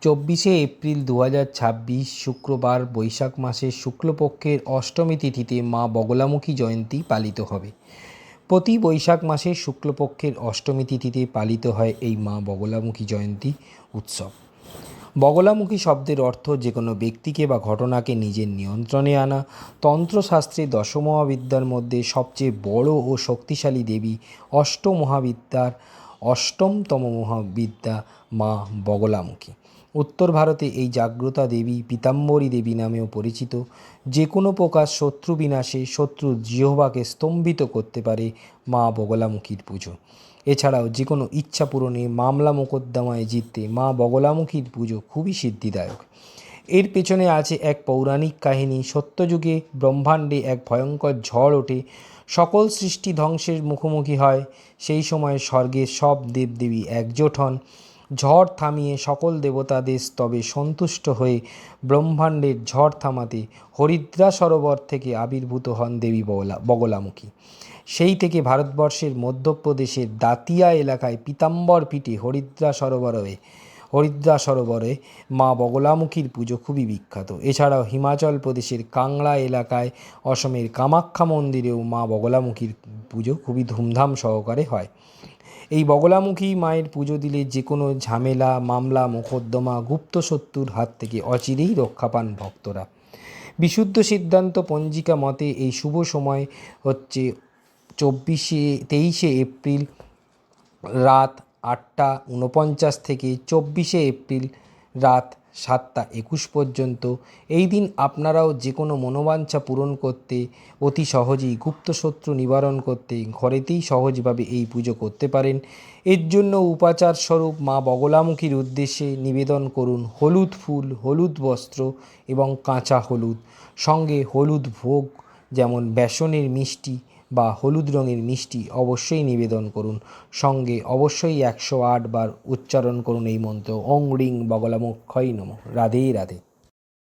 24 April 2026 শুক্রবার বৈশাখ মাসের শুক্লপক্ষের অষ্টমী তিথিতে মা বগলামুখী জয়ন্তী পালিত হবে। প্রতি বৈশাখ মাসের শুক্লপক্ষের অষ্টমী তিথিতে পালিত হয় এই মা বগলামুখী জয়ন্তী উৎসব। বগলামুখী শব্দের অর্থ যে কোনো ব্যক্তিকে বা ঘটনাকে নিজের নিয়ন্ত্রণে আনা। তন্ত্রশাস্ত্রে দশমহাবিদ্যার মধ্যে সবচেয়ে বড় ও শক্তিশালী দেবী অষ্টমহাবিদ্যার অষ্টমতম মহাবিদ্যা মা বগলামুখী। উত্তর ভারতে এই জাগ্রতা দেবী পীতাম্বরী দেবী নামেও পরিচিত। যে কোনো প্রকার শত্রু বিনাশে শত্রুর জিহ্বাকে স্তম্ভিত করতে পারে মা বগলামুখীর পুজো। এছাড়াও যে কোনো ইচ্ছা পূরণে, মামলা মোকদ্দমায় জিততে মা বগলামুখীর পুজো খুবই সিদ্ধিদায়ক। এর পেছনে আছে এক পৌরাণিক কাহিনী। সত্যযুগে ব্রহ্মাণ্ডে এক ভয়ঙ্কর ঝড় ওঠে, সকল সৃষ্টি ধ্বংসের মুখোমুখি হয়। সেই সময় স্বর্গের সব দেবদেবী একজোট হন ঝড় থামিয়ে সকল দেবতাদের স্তবে সন্তুষ্ট হয়ে ব্রহ্মাণ্ডের ঝড় থামাতে হরিদ্রা সরোবর থেকে আবির্ভূত হন দেবী বগলামুখী। সেই থেকে ভারতবর্ষের মধ্যপ্রদেশের দাতিয়া এলাকায় পীতাম্বর পীঠে হরিদ্রা সরোবরে মা বগলামুখীর পুজো খুবই বিখ্যাত। এছাড়াও হিমাচল প্রদেশের কাংড়া এলাকায়, অসমের কামাখ্যা মন্দিরেও মা বগলামুখীর পুজো খুবই ধুমধাম সহকারে হয়। এই বগলামুখী মায়ের পুজো দিলে যে কোনো ঝামেলা, মামলা মোকদ্দমা, গুপ্ত শত্রুর হাত থেকে অচিরেই রক্ষা পান ভক্তরা। বিশুদ্ধ সিদ্ধান্ত পঞ্জিকা মতে এই শুভ সময় হচ্ছে 23 এপ্রিল রাত 8টা 49 থেকে 24 এপ্রিল রাত 7টা 21 পর্যন্ত। এই দিন আপনারাও যে কোনো মনোবাঞ্ছা পূরণ করতে, অতি সহজেই গুপ্তশত্রু নিবারণ করতে ঘরেতেই সহজভাবে এই পুজো করতে পারেন। এর জন্য উপাচার স্বরূপ মা বগলামুখীর উদ্দেশ্যে নিবেদন করুন হলুদ ফুল, হলুদ বস্ত্র এবং কাঁচা হলুদ, সঙ্গে হলুদ ভোগ যেমন বেসনের মিষ্টি বা হলুদ রঙের মিষ্টি অবশ্যই নিবেদন করুন। সঙ্গে অবশ্যই 108 বার উচ্চারণ করুন এই মন্ত্র, ওং রিং বগলামুখ্যই নমঃ। রাধে রাধে।